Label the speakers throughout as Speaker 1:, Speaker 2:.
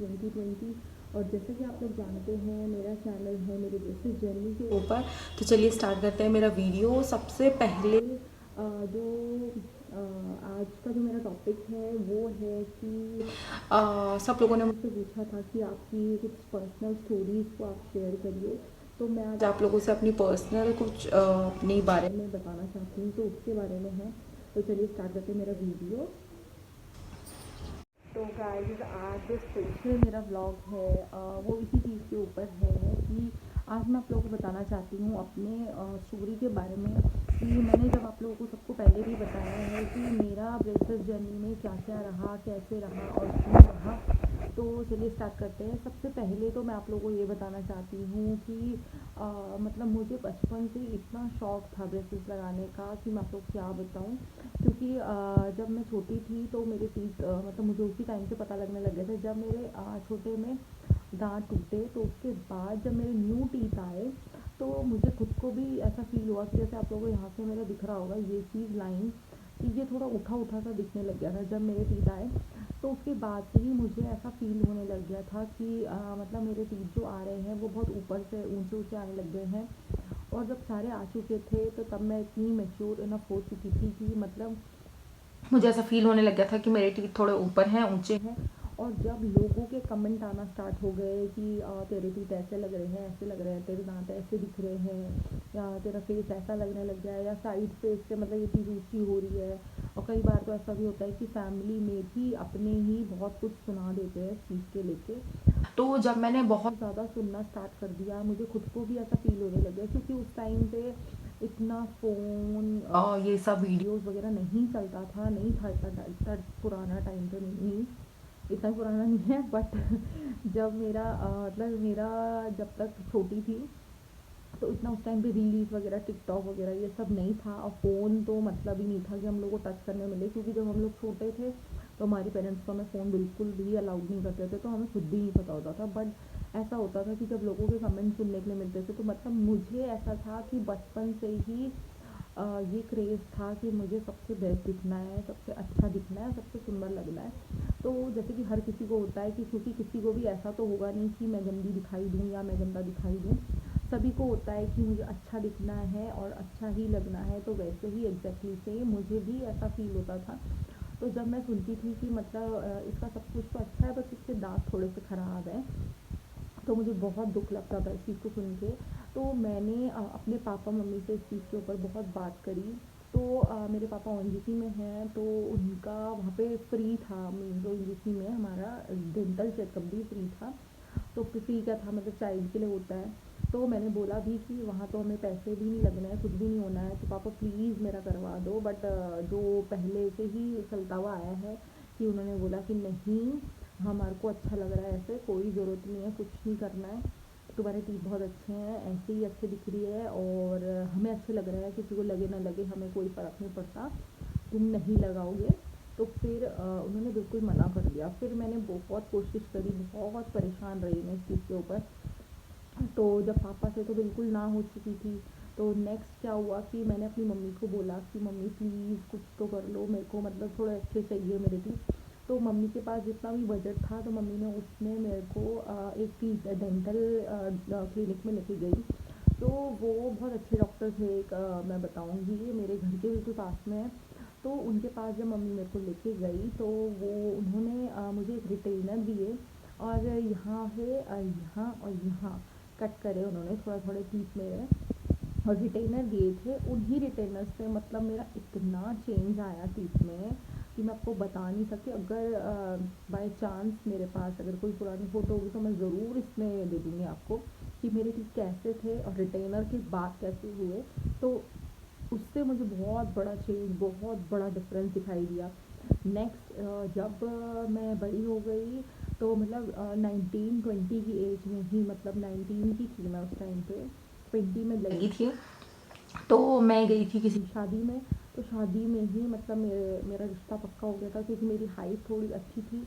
Speaker 1: 2020। और जैसा कि आप लोग जानते हैं मेरा चैनल है मेरे बेसिस जर्नी के ऊपर। तो चलिए स्टार्ट करते हैं मेरा वीडियो। सबसे पहले जो आज का जो मेरा टॉपिक है वो है कि सब लोगों ने मुझसे पूछा था कि आपकी कुछ पर्सनल स्टोरीज़ को आप शेयर करिए। तो मैं आज आप लोगों से अपनी पर्सनल कुछ अपने बारे में बताना चाहती हूँ, तो उसके बारे में है। तो चलिए स्टार्ट करते हैं मेरा वीडियो। तो गाइस आज जो स्पेशल मेरा व्लॉग है वो इसी चीज़ के ऊपर है कि आज मैं आप लोगों को बताना चाहती हूँ अपने स्टोरी के बारे में। कि मैंने जब आप लोगों को सबको पहले भी बताया है कि मेरा ब्रेसलेस जर्नी में क्या क्या रहा, कैसे रहा और क्यों रहा। तो चलिए स्टार्ट करते हैं। सबसे पहले तो मैं आप लोगों को ये बताना चाहती हूँ कि मतलब मुझे बचपन से इतना शौक़ था ब्रेसलेस लगाने का कि मैं आप लोग क्या बताऊँ। क्योंकि जब मैं छोटी थी तो मेरे टीथ मतलब मुझे उसी टाइम से पता लगने लग गया था जब मेरे छोटे में दांत टूटे। तो उसके बाद जब मेरे न्यू टीथ आए तो मुझे खुद को भी ऐसा फील हुआ कि जैसे आप लोगों को यहाँ से मेरा दिख रहा होगा ये चीज़ लाइन कि ये थोड़ा उठा उठा सा दिखने लग गया था जब मेरे टीथ आए। तो उसके बाद से ही मुझे ऐसा फील होने लग गया था कि मतलब मेरे टीथ जो आ रहे हैं वो बहुत ऊपर से ऊंचे ऊंचे आने लग गए हैं। और जब सारे आ चुके थे तो तब मैं इतनी मैच्योर इनफ हो चुकी थी कि मतलब मुझे ऐसा फील होने लग गया था कि मेरे टीथ थोड़े ऊपर हैं, ऊंचे हैं। और जब लोगों के कमेंट आना स्टार्ट हो गए कि तेरे टीथ ऐसे लग रहे हैं, ऐसे लग रहे हैं, तेरे दांत ऐसे दिख रहे हैं, या तेरा फेस ऐसा लगने लग गया है, या साइड फेस से मतलब ये चीज़ ऊंची हो रही है। और कई बार तो ऐसा भी होता है कि फैमिली में भी अपने ही बहुत कुछ सुना देते हैं इस चीज़ के लेके। तो जब मैंने बहुत ज़्यादा सुनना स्टार्ट कर दिया मुझे खुद को भी ऐसा फील होने लग गया, क्योंकि उस टाइम पे इतना फ़ोन ये सब वीडियोस वगैरह नहीं चलता था, नहीं था इतना पुराना टाइम तो नहीं, इतना पुराना नहीं है। बट जब मेरा मतलब मेरा जब तक छोटी थी तो इतना उस टाइम पे रील्स वगैरह टिकटॉक वगैरह ये सब नहीं था। और फ़ोन तो मतलब ही नहीं था कि हम लोग को टच करने मिले, क्योंकि जब हम लोग छोटे थे तो हमारे पेरेंट्स को हमें फ़ोन बिल्कुल भी अलाउड नहीं करते थे, तो हमें खुद भी नहीं पता होता था। बट ऐसा होता था कि जब लोगों के कमेंट सुनने के लिए मिलते थे तो मतलब मुझे ऐसा था कि बचपन से ही ये क्रेज़ था कि मुझे सबसे बेस्ट दिखना है, सबसे अच्छा दिखना है, सबसे सुंदर लगना है। तो जैसे कि हर किसी को होता है कि क्योंकि किसी को भी ऐसा तो होगा नहीं कि मैं गंदी दिखाई दूँ या मैं गंदा दिखाई दूँ। सभी को होता है कि मुझे अच्छा दिखना है और अच्छा ही लगना है। तो वैसे ही एग्जैक्टली सेम मुझे भी ऐसा फील होता था। तो जब मैं सुनती थी कि मतलब इसका सब कुछ तो अच्छा है बस इसके दांत थोड़े से ख़राब हैं, तो मुझे बहुत दुख लगता था इस चीज़ को सुन के। तो मैंने अपने पापा मम्मी से इस चीज़ के ऊपर बहुत बात करी। तो मेरे पापा ओएनजीसी में हैं, तो उनका वहाँ पे फ्री था। मीन्स ओएनजीसी में हमारा डेंटल चेकअप भी फ्री था। तो फ्री का था, मतलब चाइल्ड के लिए होता है। तो मैंने बोला भी कि वहाँ तो हमें पैसे भी नहीं लगने हैं, कुछ भी नहीं होना है, तो पापा प्लीज़ मेरा करवा दो। बट जो पहले से ही चलता हुआ आया है कि उन्होंने बोला कि नहीं, हमारे को अच्छा लग रहा है, ऐसे कोई ज़रूरत नहीं है, कुछ नहीं करना है, तुम्हारे टीथ बहुत अच्छे हैं, ऐसे ही अच्छे दिख रही है और हमें अच्छे लग रहे हैं, किसी को लगे ना लगे हमें कोई फ़र्क नहीं पड़ता, तुम नहीं लगाओगे। तो फिर उन्होंने बिल्कुल मना कर दिया। फिर मैंने बहुत कोशिश करी, बहुत परेशान रही मैं इस चीज़ के ऊपर। तो जब पापा से तो बिल्कुल ना हो चुकी थी, तो नेक्स्ट क्या हुआ कि मैंने अपनी मम्मी को बोला कि मम्मी प्लीज़ कुछ तो कर लो, मेरे को मतलब थोड़े अच्छे चाहिए मेरे टीथ। तो मम्मी के पास जितना भी बजट था तो मम्मी ने उसमें मेरे को एक टीथ डेंटल क्लिनिक में लेके गई। तो वो बहुत अच्छे डॉक्टर थे, एक मैं बताऊँगी, ये मेरे घर के बिल्कुल पास में है। तो उनके पास जब मम्मी मेरे को लेके गई तो वो उन्होंने मुझे एक रिटेनर दिए और यहाँ है यहाँ और यहाँ कट करे उन्होंने थोड़ा थोड़े टीथ मेरे, और रिटेनर दिए थे। उन्हीं रिटेनर से मतलब मेरा इतना चेंज आया टीथ में कि मैं आपको बता नहीं सकती। अगर बाय चांस मेरे पास अगर कोई पुरानी फ़ोटो होगी तो मैं ज़रूर इसमें दे दूँगी आपको कि मेरे टीथ कैसे थे और रिटेनर के बाद कैसे हुए। तो उससे मुझे बहुत बड़ा चेंज, बहुत बड़ा डिफरेंस दिखाई दिया। नेक्स्ट जब मैं बड़ी हो गई तो मतलब 19-20 की एज में ही, मतलब 19 की थी मैं उस टाइम पे, 20 में लगी थी। तो मैं गई थी किसी शादी में। तो शादी में ही मतलब मेरा रिश्ता पक्का हो गया था, क्योंकि मेरी हाइट थोड़ी अच्छी थी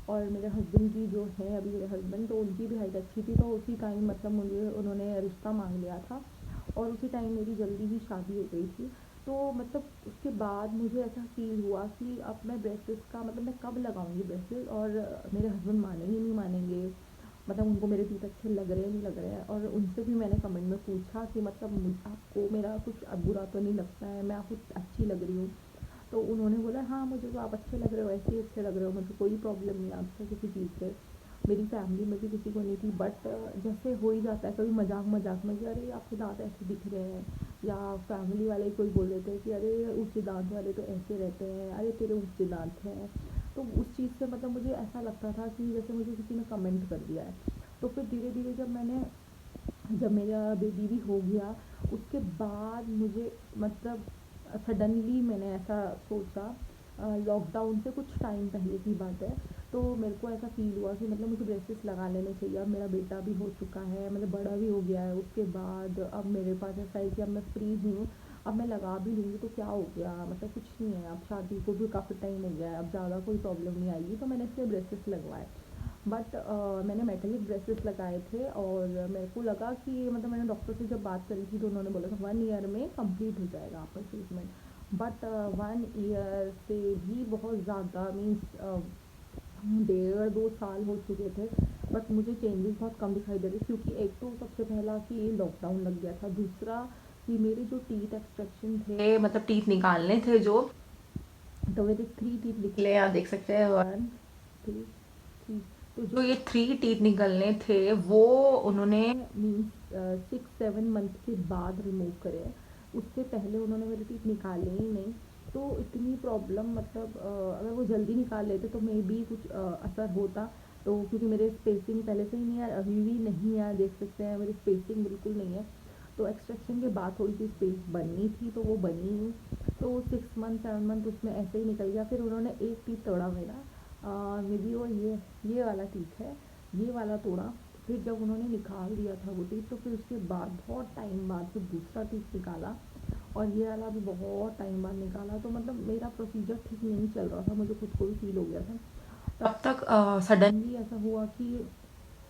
Speaker 1: और मेरे हस्बैंड की जो है अभी मेरे हस्बैंड, तो उनकी भी हाइट अच्छी थी। तो उसी टाइम मतलब मुझे उन्होंने रिश्ता मांग लिया था और उसी टाइम मेरी जल्दी ही शादी हो गई थी। तो मतलब उसके बाद मुझे ऐसा फ़ील हुआ कि अब मैं ब्रेसेस का मतलब मैं कब लगाऊँगी ब्रेसेस, और मेरे हस्बैंड मानेंगे नहीं मानेंगे, मतलब उनको मेरे टीथ अच्छे लग रहे हैं नहीं लग रहे हैं। और उनसे भी मैंने कमेंट में पूछा कि मतलब आपको मेरा कुछ अब बुरा तो नहीं लगता है, मैं आपको अच्छी लग रही हूँ? तो उन्होंने बोला हाँ मुझे तो आप अच्छे लग रहे हो, ऐसे ही अच्छे लग रहे हो, मुझे कोई प्रॉब्लम नहीं है आपसे किसी चीज़ से। मेरी फैमिली में भी किसी को नहीं थी, बट जैसे हो ही जाता है कभी मजाक मजाक में कि अरे आपके दांत ऐसे दिख रहे हैं, या फैमिली वाले कोई बोल देते हैं कि अरे ऊंचे दांत वाले तो ऐसे रहते हैं, अरे तेरे ऊंचे दांत हैं। तो उस चीज़ से मतलब मुझे ऐसा लगता था कि जैसे मुझे किसी ने कमेंट कर दिया है। तो फिर धीरे धीरे जब मेरा बेबी भी हो गया, उसके बाद मुझे मतलब सडनली मैंने ऐसा सोचा, लॉकडाउन से कुछ टाइम पहले की बात है। तो मेरे को ऐसा फ़ील हुआ कि मतलब मुझे ब्रेसेस लगा लेने चाहिए। अब मेरा बेटा भी हो चुका है, मतलब बड़ा भी हो गया है, उसके बाद अब मेरे पास ऐसा है कि अब मैं फ्री हूँ, अब मैं लगा भी लूँगी तो क्या हो गया, मतलब कुछ नहीं है, अब शादी को भी काफ़ी टाइम हो गया है, अब ज़्यादा कोई प्रॉब्लम नहीं आएगी। तो मैंने इसलिए ब्रेसेस लगवाए। बट मैंने मेटेलिक ब्रेसेस लगाए थे, और मेरे को लगा कि मतलब मैंने डॉक्टर से जब बात करी थी तो उन्होंने बोला था 1 ईयर में कंप्लीट हो जाएगा आपका ट्रीटमेंट। बट 1 ईयर से भी बहुत ज़्यादा मीन्स 1.5 2 साल हो चुके थे, बट मुझे चेंजेस बहुत कम दिखाई दे रहे, क्योंकि एक तो सबसे पहला कि लॉकडाउन लग गया था, दूसरा कि मेरे जो टीथ एक्सट्रैक्शन थे मतलब टीथ निकालने थे जो, तो मेरे 3 टीथ निकले, आप देख सकते हैं 1 2 3। तो जो ये 3 टीथ निकलने थे वो उन्होंने मीन्स 6 7 मंथ के बाद रिमूव करे, उससे पहले उन्होंने मेरे टीथ निकाले ही नहीं। तो इतनी प्रॉब्लम मतलब अगर वो जल्दी निकाल लेते तो मे बी कुछ असर होता। तो क्योंकि मेरे स्पेसिंग पहले से ही नहीं है, अभी भी नहीं है, देख सकते हैं मेरी स्पेसिंग बिल्कुल नहीं है। तो एक्सट्रैक्शन के बाद थोड़ी सी स्पेस बननी थी तो वो बनी नहीं। तो 6 मंथ 7 मंथ उसमें ऐसे ही निकल गया। फिर उन्होंने एक टीथ तोड़ा मेरा, मे बी वो ये वाला टीथ है, ये वाला तोड़ा। फिर जब उन्होंने निकाल दिया था वो टीथ, तो फिर उसके बाद बहुत टाइम बाद फिर दूसरा टीथ निकाला, और ये वाला भी बहुत टाइम बाद निकाला। तो मतलब मेरा प्रोसीजर ठीक नहीं चल रहा था, मुझे खुद को भी फील हो गया था। तब तक सडनली ऐसा हुआ कि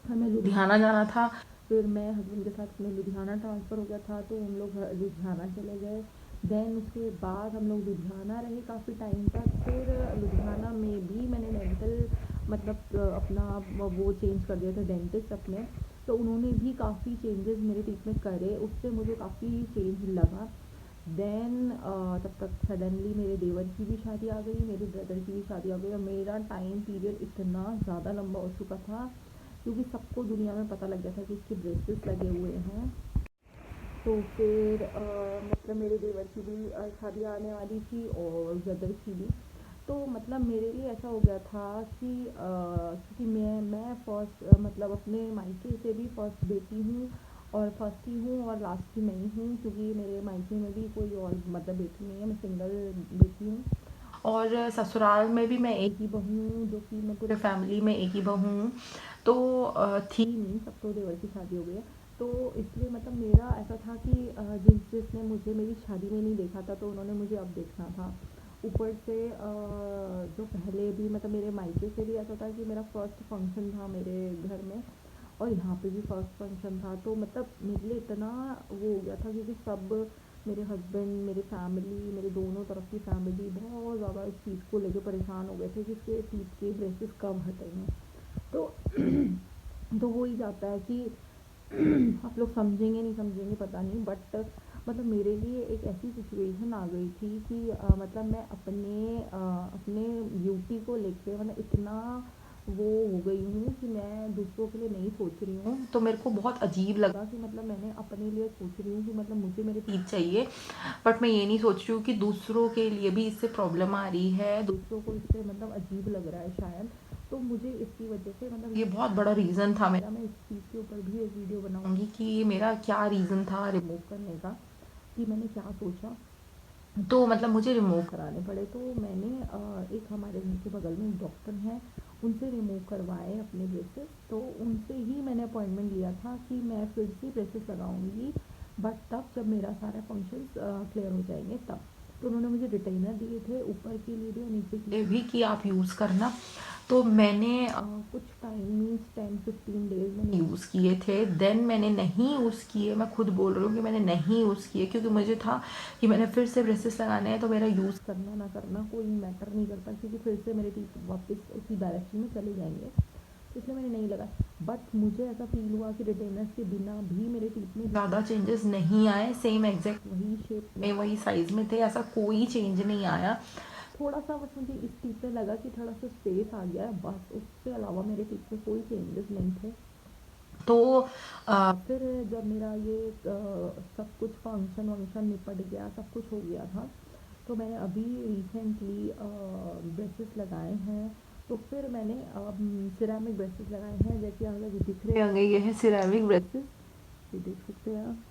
Speaker 1: हमें लुधियाना जाना था। फिर मैं हस्बैंड के साथ अपने लुधियाना ट्रांसफ़र हो गया था, तो हम लोग लुधियाना चले गए। देन उसके बाद हम लोग लुधियाना रहे काफ़ी टाइम तक। फिर लुधियाना में भी मैंने डेंटल मतलब अपना वो चेंज कर दिया था डेंटिस्ट अपने। तो उन्होंने भी काफ़ी चेंजेस मेरे टीथ में करे, उससे मुझे काफ़ी चेंज लगा। देन तब तक सडनली मेरे देवर की भी शादी आ गई, मेरे ब्रदर की भी शादी आ गई, और मेरा टाइम पीरियड इतना ज़्यादा लंबा हो चुका था, क्योंकि सबको दुनिया में पता लग गया था कि इसके ब्रेसेस लगे हुए हैं। तो फिर मतलब मेरे देवर की भी शादी आने वाली थी, और ब्रदर की भी। तो मतलब मेरे लिए ऐसा हो गया था कि क्योंकि मैं फर्स्ट मतलब अपने मायके से भी फर्स्ट बेटी हूँ, और फर्स्ट ही हूँ, और लास्ट ही मैं ही हूँ, क्योंकि मेरे मायके में भी कोई और मतलब बेटी नहीं है, मैं सिंगल बेटी हूँ। और ससुराल में भी मैं एक ही बहू हूँ, जो कि मैं पूरे फैमिली में एक ही बहू हूँ। तो थी नहीं, सब तो देवर की शादी हो गई है। तो इसलिए मतलब मेरा ऐसा था कि जिसने मुझे मेरी शादी में नहीं देखा था, तो उन्होंने मुझे अब देखना था। ऊपर से जो पहले भी मतलब मेरे मायके से भी ऐसा था कि मेरा फर्स्ट फंक्शन था मेरे घर में, और यहाँ पे भी फर्स्ट फंक्शन था। तो मतलब मेरे लिए इतना वो हो गया था, क्योंकि सब मेरे हस्बैंड, मेरी फैमिली, मेरे दोनों तरफ की फैमिली बहुत ज़्यादा इस चीज़ को लेके परेशान हो गए थे कि इसके टीथ के ब्रेसेस कब हटेंगे। तो तो हो ही जाता है कि आप लोग समझेंगे नहीं समझेंगे पता नहीं, बट मतलब मेरे लिए एक ऐसी सिचुएशन आ गई थी कि मतलब मैं अपने ब्यूटी को लेके मतलब इतना वो हो गई हूँ कि मैं दूसरों के लिए नहीं सोच रही हूँ। तो मेरे को बहुत अजीब लगा कि मतलब मैंने अपने लिए सोच रही हूँ कि मतलब मुझे मेरे टीथ चाहिए, बट मैं ये नहीं सोच रही हूँ कि दूसरों के लिए भी इससे प्रॉब्लम आ रही है, दूसरों को इससे मतलब अजीब लग रहा है शायद। तो मुझे इसकी वजह से मतलब ये बहुत बड़ा रीज़न था मेरा। मैं इस चीज़ के ऊपर भी एक वीडियो बनाऊंगी कि मेरा क्या रीज़न था रिमूव करने का, कि मैंने क्या सोचा, तो मतलब मुझे रिमूव कराने पड़े। तो मैंने एक हमारे घर के बगल में एक डॉक्टर हैं, उनसे रिमूव करवाए अपने ब्रेसेस। तो उनसे ही मैंने अपॉइंटमेंट लिया था कि मैं फिर से ब्रेसेस लगाऊंगी, बट तब जब मेरा सारा फंक्शंस क्लियर हो जाएंगे तब। तो उन्होंने मुझे रिटेनर दिए थे ऊपर के लिए भी और नीचे के लिए भी कि आप यूज़ करना। तो मैंने कुछ टाइम मीन्स 10-15 डेज़ मैंने यूज़ किए थे, देन मैंने नहीं यूज़ किए। मैं खुद बोल रही हूँ कि मैंने नहीं यूज़ किए, क्योंकि मुझे था कि मैंने फिर से ब्रेसेस लगाने हैं तो मेरा यूज़ करना ना करना कोई मैटर नहीं करता, क्योंकि फिर से मेरे टीथ वापस उसी डायरेक्शन में चले जाएंगे, तो इसलिए मैंने नहीं लगा। बट मुझे ऐसा फील हुआ कि रिटेनर्स के बिना भी मेरे टीथ में ज़्यादा चेंजेस नहीं आए, सेम एग्जैक्ट वही शेप में वही साइज़ में थे, ऐसा कोई चेंज नहीं आया। थोड़ा सा बस मुझे इस टीथ पे लगा कि थोड़ा सा स्पेस आ गया है, बस उसके अलावा मेरे टीथ पे कोई चेंजेस नहीं थे। तो फिर जब मेरा ये सब कुछ फंक्शन वंक्शन निपट गया, सब कुछ हो गया था, तो मैंने अभी रिसेंटली ब्रेसेस लगाए हैं। तो फिर मैंने सिरेमिक ब्रेसेस लगाए हैं, जैसे आप लोग दिख रहे होंगे, ये है सिरेमिक ब्रेसेस, ये देख सकते हैं आप।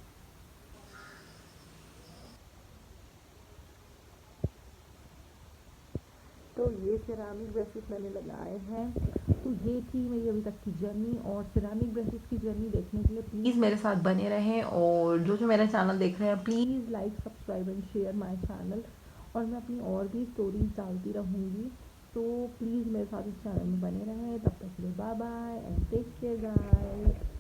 Speaker 1: तो ये सिरेमिक ब्रेसेस मैंने लगाए हैं। तो ये थी मेरी अभी तक की जर्नी, और सिरेमिक ब्रेसेस की जर्नी देखने के लिए प्लीज़ मेरे साथ बने रहें, और जो मेरा चैनल देख रहे हैं please like subscribe and share my channel, और मैं अपनी और भी स्टोरीज डालती रहूँगी। तो प्लीज़ मेरे साथ इस चैनल में बने रहें। तब तक के लिए bye bye and take care guys.